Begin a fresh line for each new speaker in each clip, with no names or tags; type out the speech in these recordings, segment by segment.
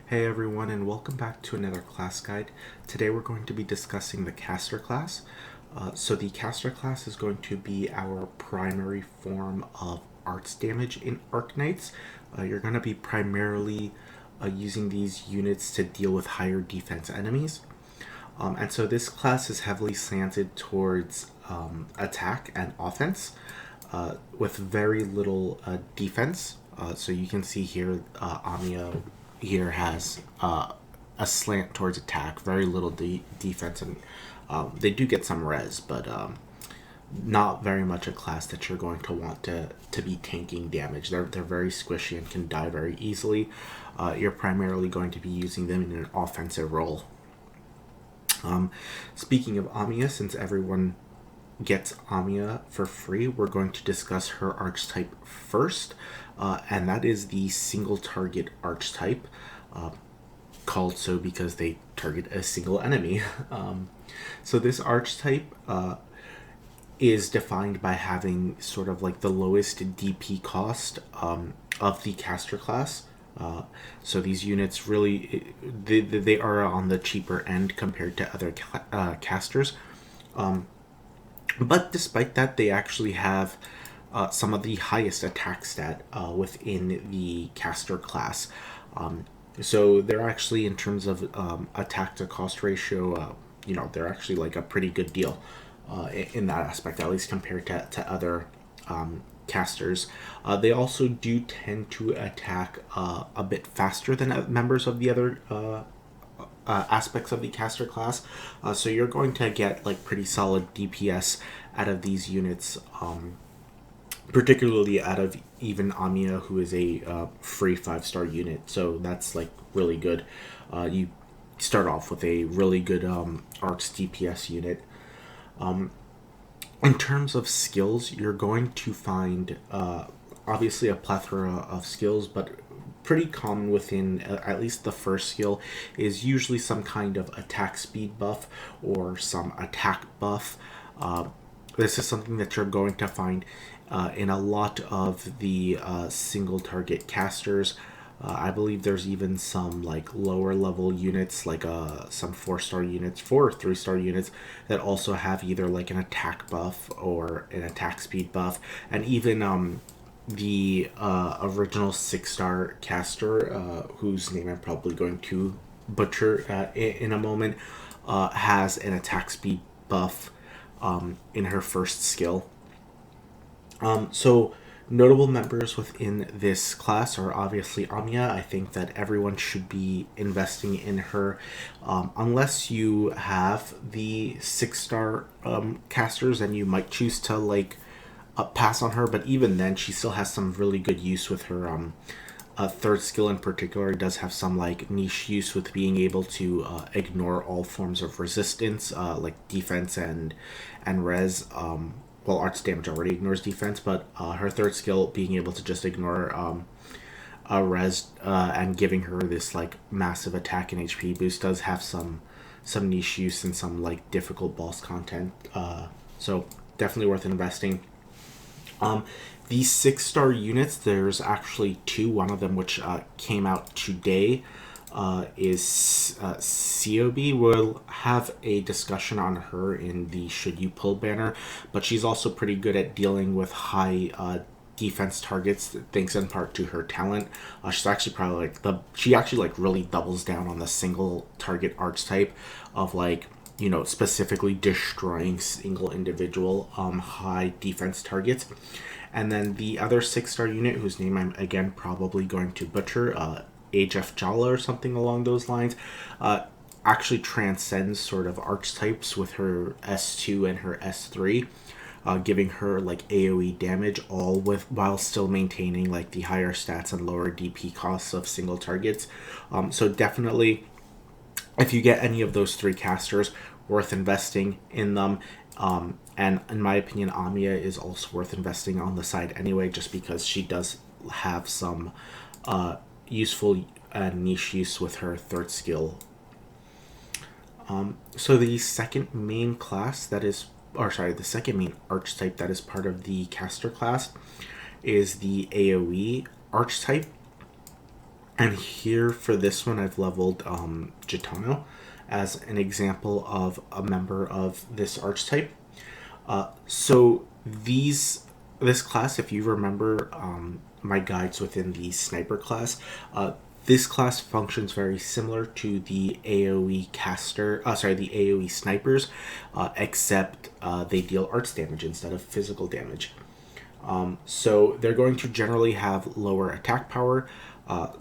Hey everyone, and welcome back to another class guide. Today we're going to be discussing the caster class. So the caster class is going to be our primary form of arts damage in Arknights. You're going to be primarily using these units to deal with higher defense enemies. And so this class is heavily slanted towards attack and offense with very little defense. So you can see here, Amiya here has a slant towards attack, very little defense, and they do get some res, but not very much a class that you're going to want to be tanking damage. They're very squishy and can die very easily. You're primarily going to be using them in an offensive role. Speaking of Amiya, since everyone gets Amiya for free, we're going to discuss her archetype first, and that is the single target archetype, called so because they target a single enemy. So this archetype is defined by having sort of like the lowest DP cost of the caster class. So these units really, they are on the cheaper end compared to other casters. But despite that, they actually have some of the highest attack stat within the caster class. So they're actually, in terms of attack to cost ratio, they're actually like a pretty good deal in that aspect, at least compared to other casters. They also do tend to attack a bit faster than members of the other aspects of the caster class, so you're going to get like pretty solid DPS out of these units, particularly out of even Amiya, who is a free 5-star unit, so that's like really good. You start off with a really good arts DPS unit. In terms of skills, you're going to find obviously a plethora of skills, but pretty common within at least the first skill is usually some kind of attack speed buff or some attack buff. This is something that you're going to find in a lot of the single target casters. I believe there's even some like lower level units, like some 4-star units, 4 or 3-star units that also have either like an attack buff or an attack speed buff, and even the original 6-star caster, whose name I'm probably going to butcher in a moment, has an attack speed buff in her first skill. So notable members within this class are obviously Amiya. I think that everyone should be investing in her, unless you have the 6-star casters, and you might choose to like pass on her, but even then she still has some really good use with her third skill in particular. It does have some like niche use with being able to ignore all forms of resistance, like defense and res. Well, arts damage already ignores defense, but her third skill being able to just ignore res and giving her this like massive attack and HP boost does have some niche use and some like difficult boss content, so definitely worth investing. These 6-star units, there's actually 2. One of them, which came out today, is COB. We'll have a discussion on her in the Should You Pull banner, but she's also pretty good at dealing with high defense targets, thanks in part to her talent. She's actually probably like she actually like really doubles down on the single target archetype of like, specifically destroying single individual high defense targets. And then the other 6-star unit, whose name I'm again probably going to butcher, HF Jala or something along those lines, actually transcends sort of archetypes with her S2 and her S3, giving her like AOE damage, all while still maintaining like the higher stats and lower DP costs of single targets. So definitely, if you get any of those 3 casters, worth investing in them. And in my opinion, Amiya is also worth investing on the side anyway, just because she does have some useful niche use with her third skill. So the second main class that is, the second main archetype that is part of the caster class is the AOE archetype. And here for this one, I've leveled Gitano as an example of a member of this archetype. So this class, if you remember my guides within the sniper class, this class functions very similar to the AOE the AOE snipers, except they deal arts damage instead of physical damage. So they're going to generally have lower attack power,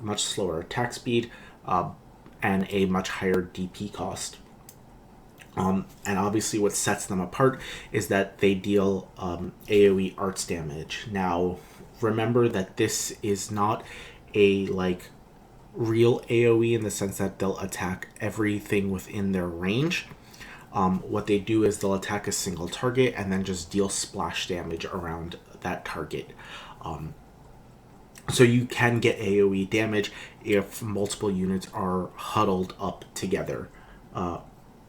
much slower attack speed, and a much higher DP cost. And obviously what sets them apart is that they deal AoE arts damage. Now, remember that this is not a real AoE in the sense that they'll attack everything within their range. What they do is they'll attack a single target and then just deal splash damage around that target. So you can get AoE damage if multiple units are huddled up together.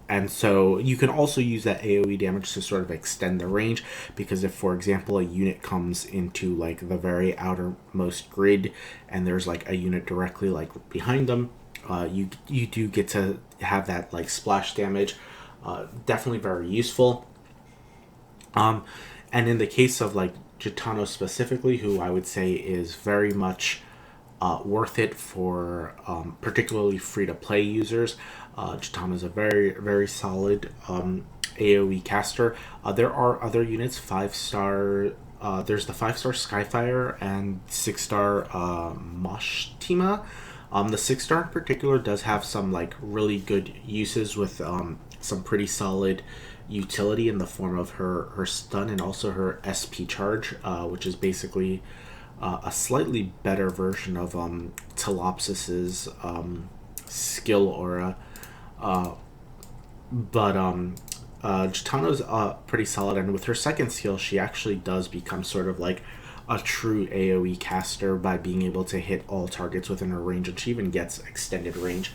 And so you can also use that AoE damage to sort of extend the range, because if, for example, a unit comes into the very outermost grid and there's a unit directly behind them, you do get to have that splash damage. Definitely very useful. And in the case of Gitano specifically, who I would say is very much worth it for particularly free-to-play users, Gitano is a very, very solid AoE caster. There are other units, 5-star. There's the 5-star Skyfire and 6-star Moshtima. The 6-star in particular does have some really good uses with some pretty solid utility in the form of her stun and also her SP charge, which is basically a slightly better version of Telopsis's skill aura. But Gitano's pretty solid, and with her second skill, she actually does become sort of a true AoE caster by being able to hit all targets within her range, and she even gets extended range.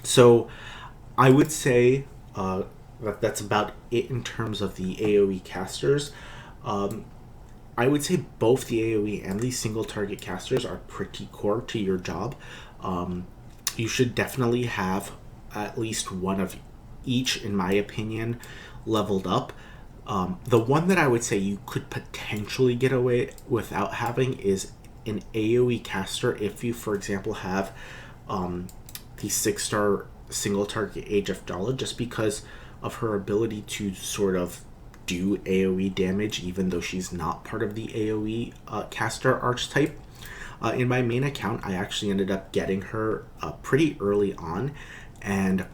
So I would say that's about it in terms of the AoE casters. I would say both the AoE and the single target casters are pretty core to your job. You should definitely have at least one of each, in my opinion, leveled up. The one that I would say you could potentially get away without having is an AoE caster if you, for example, have the 6-star single target Age of Dala, just because of her ability to sort of do AoE damage even though she's not part of the AoE caster archetype. In my main account, I actually ended up getting her pretty early on, and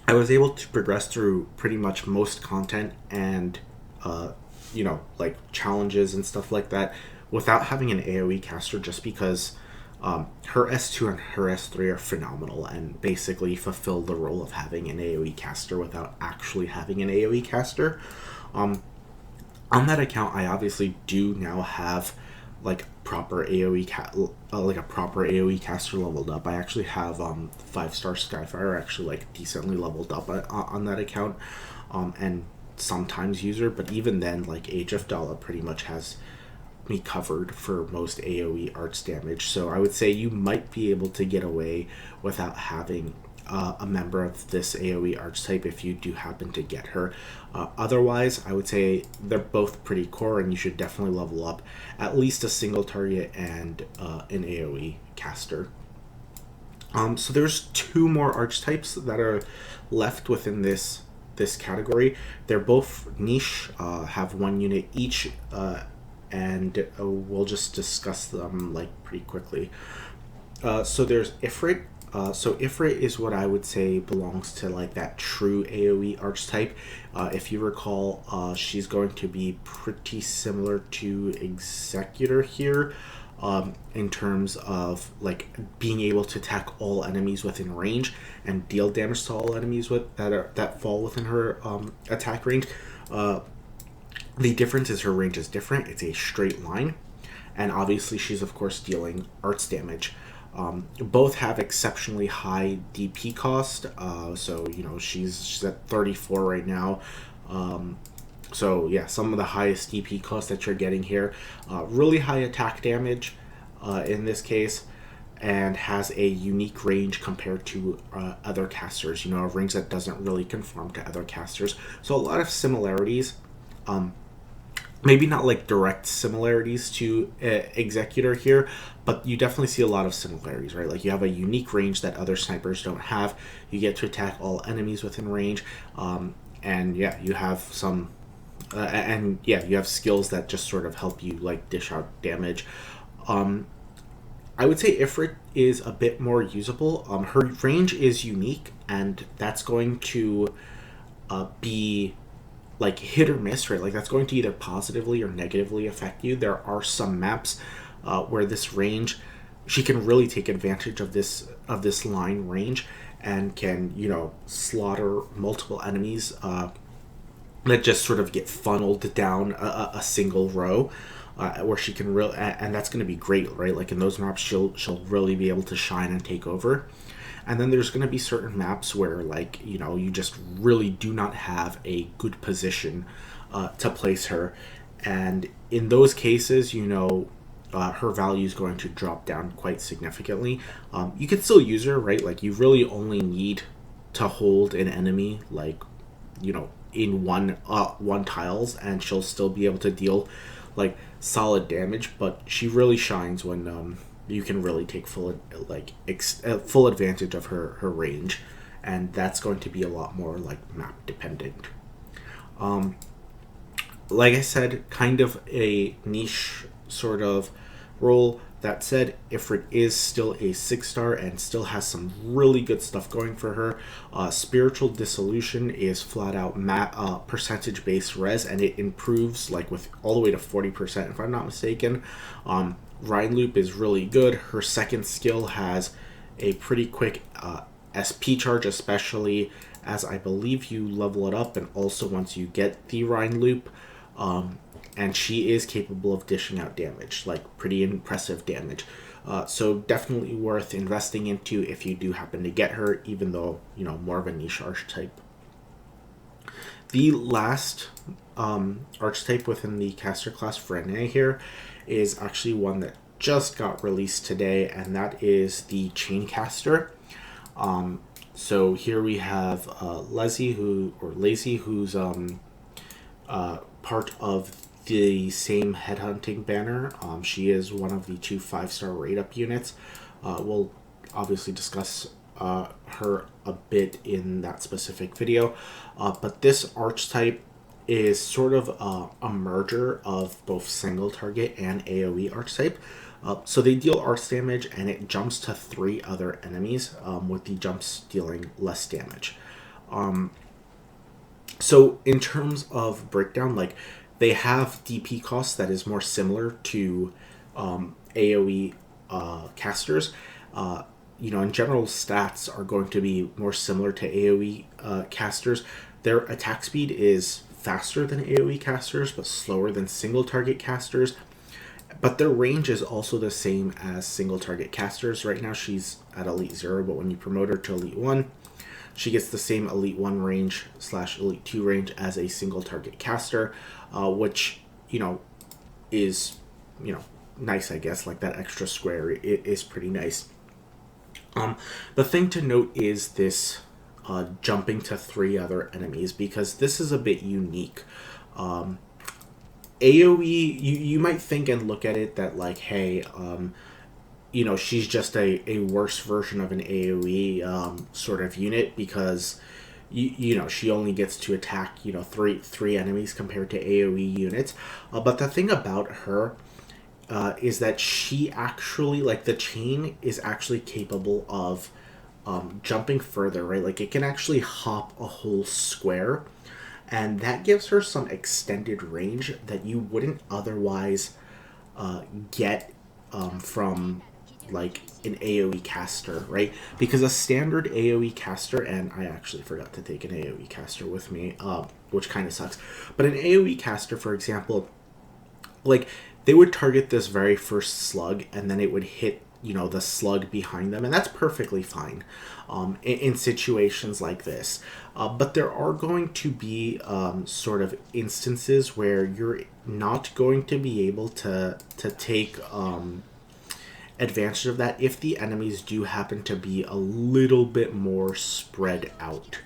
I was able to progress through pretty much most content and challenges and stuff like that without having an AoE caster, just because her S2 and her S3 are phenomenal and basically fulfill the role of having an AoE caster without actually having an AoE caster. On that account, I obviously do now have proper AoE a proper AoE caster leveled up. I actually have 5-star Skyfire actually decently leveled up on that account, and sometimes user, but even then Age of Dala pretty much has me covered for most AoE arts damage. So I would say you might be able to get away without having a member of this AoE archetype if you do happen to get her. Otherwise, I would say they're both pretty core, and you should definitely level up at least a single target and an AoE caster. So there's 2 more archetypes that are left within this category. They're both niche, have 1 unit each, and we'll just discuss them pretty quickly. So there's Ifrit. So Ifrit is what I would say belongs to that true AoE archetype. If you recall, she's going to be pretty similar to Executor here, in terms of being able to attack all enemies within range and deal damage to all enemies that fall within her attack range. The difference is her range is different. It's a straight line, and obviously she's of course dealing arts damage. Both have exceptionally high DP cost, so she's at 34 right now. So yeah, some of the highest DP costs that you're getting here. Really high attack damage in this case. and has a unique range compared to other casters. You know, a range that doesn't really conform to other casters. So a lot of similarities. Maybe not like direct similarities to Executor here, but you definitely see a lot of similarities, right? Like you have a unique range that other snipers don't have. You get to attack all enemies within range, and yeah, you have some, and yeah, you have skills that just sort of help you like dish out damage. I would say Ifrit is a bit more usable. Her range is unique, and that's going to be like hit or miss, right? Like that's going to either positively or negatively affect you. There are some maps where this range, she can really take advantage of this line range and can, you know, slaughter multiple enemies that just sort of get funneled down a single row. Where she can really, and that's going to be great, right? Like in those maps, she'll really be able to shine and take over. And then there's going to be certain maps where, like, you know, you just really do not have a good position to place her. And in those cases, you know, her value is going to drop down quite significantly. You can still use her, right? Like, you really only need to hold an enemy, like, you know, in one tiles, and she'll still be able to deal, like, solid damage. But she really shines when you can really take full advantage of her range, and that's going to be a lot more like map dependent. Like I said, kind of a niche sort of role. That said, Ifrit is still a 6-star and still has some really good stuff going for her. Spiritual Dissolution is flat out percentage based res, and it improves like with all the way to 40% if I'm not mistaken. Rhine Loop is really good. Her second skill has a pretty quick SP charge, especially as I believe you level it up, and also once you get the Rhine Loop. And she is capable of dishing out damage, like pretty impressive damage. So definitely worth investing into if you do happen to get her, even though, you know, more of a niche archetype. The last archetype within the caster class for NA here is actually one that just got released today, and that is the Chain Caster. So here we have Lazy, who's part of the same headhunting banner. She is one of the 2 5-star rate up units. We'll obviously discuss her a bit in that specific video, but this archetype is sort of a merger of both single target and AOE archetype. So they deal arts damage, and it jumps to 3 other enemies, with the jumps dealing less damage. So in terms of breakdown, like, they have DP costs that is more similar to AOE casters. You know, in general, stats are going to be more similar to AOE casters. Their attack speed is faster than AOE casters, but slower than single target casters. But their range is also the same as single target casters. Right now she's at Elite 0, but when you promote her to Elite 1, she gets the same Elite 1 range / Elite 2 range as a single target caster, which, you know, is, you know, nice, I guess. Like, that extra square is pretty nice. The thing to note is this jumping to 3 other enemies, because this is a bit unique. AOE, you might think and look at it that, like, hey, you know, she's just a worse version of an AOE sort of unit, because you know, she only gets to attack, you know, three enemies compared to AOE units. But the thing about her is that she actually, like, the chain is actually capable of jumping further, right? Like, it can actually hop a whole square, and that gives her some extended range that you wouldn't otherwise get from, like, an AOE caster, right? Because a standard AOE caster, and I actually forgot to take an AOE caster with me, which kind of sucks, but an AOE caster, for example, like, they would target this very first slug, and then it would hit, you know, the slug behind them, and that's perfectly fine in situations like this. But there are going to be sort of instances where you're not going to be able to take advantage of that if the enemies do happen to be a little bit more spread out.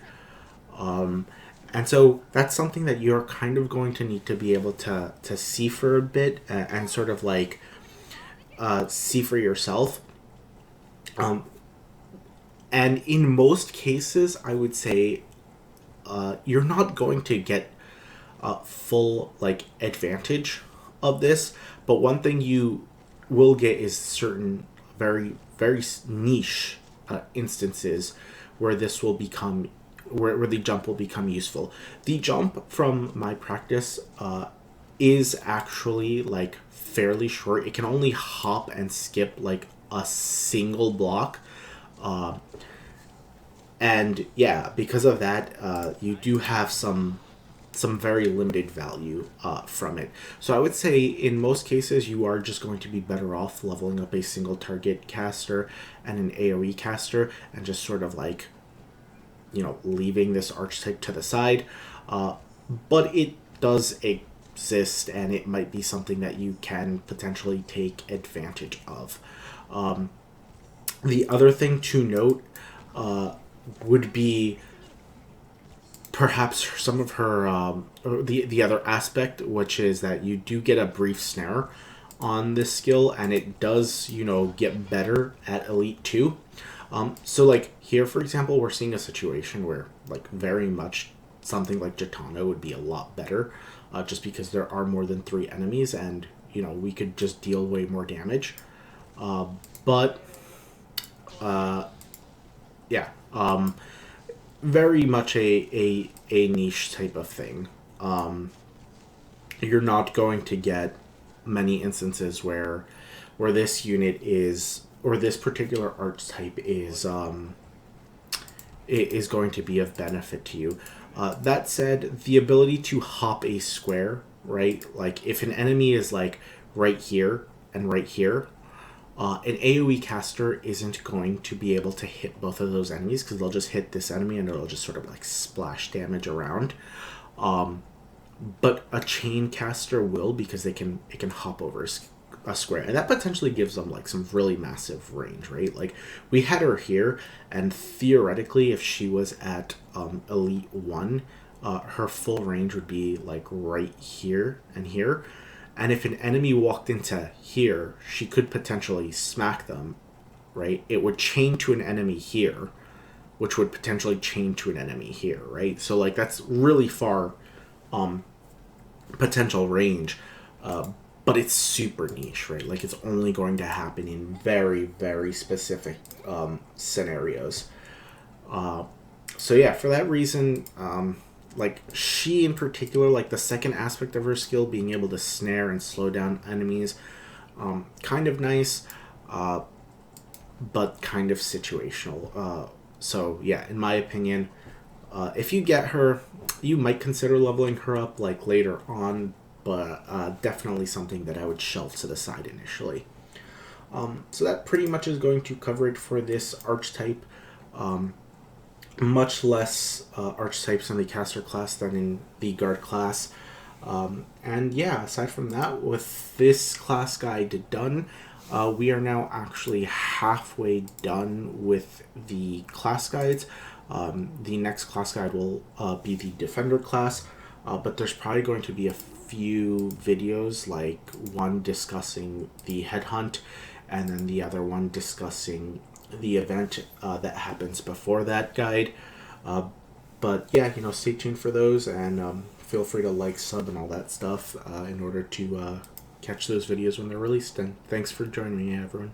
And so that's something that you're kind of going to need to be able to see for a bit, and sort of like see for yourself. And in most cases, I would say you're not going to get full like advantage of this, but one thing you will get is certain very niche instances where this will become where the jump will become useful. The jump, from my practice, is actually like fairly short. It can only hop and skip like a single block. And yeah, because of that, you do have some very limited value from it. So I would say in most cases you are just going to be better off leveling up a single target caster and an AOE caster, and just sort of like, you know, leaving this archetype to the side. But it does exist, and it might be something that you can potentially take advantage of. The other thing to note would be perhaps some of her, or the other aspect, which is that you do get a brief snare on this skill, and it does, you know, get better at Elite 2. So like here, for example, we're seeing a situation where like very much something like Jatana would be a lot better, just because there are more than 3 enemies, and, you know, we could just deal way more damage. But yeah, very much a niche type of thing. You're not going to get many instances where this unit is, or this particular archetype is going to be of benefit to you. That said, the ability to hop a square, right? Like if an enemy is like right here and right here, an AoE caster isn't going to be able to hit both of those enemies, because they'll just hit this enemy and it'll just sort of like splash damage around. But a chain caster will, because it can hop over a square, and that potentially gives them like some really massive range, right? Like we had her here, and theoretically if she was at Elite 1, her full range would be like right here and here. And if an enemy walked into here, she could potentially smack them, right? It would chain to an enemy here, which would potentially chain to an enemy here, right? So like that's really far potential range, but it's super niche, right? Like it's only going to happen in very, very specific scenarios. So yeah, for that reason, like she in particular, like the second aspect of her skill, being able to snare and slow down enemies, kind of nice, but kind of situational. So yeah, in my opinion, if you get her, you might consider leveling her up like later on, but definitely something that I would shelve to the side initially. So that pretty much is going to cover it for this archetype. Much less archetypes in the caster class than in the guard class. And yeah, aside from that, with this class guide done, we are now actually halfway done with the class guides. The next class guide will be the defender class, but there's probably going to be a few videos, like one discussing the headhunt, and then the other one discussing the event that happens before that guide. But yeah, you know, stay tuned for those, and feel free to like, sub, and all that stuff in order to catch those videos when they're released. And thanks for joining me, everyone.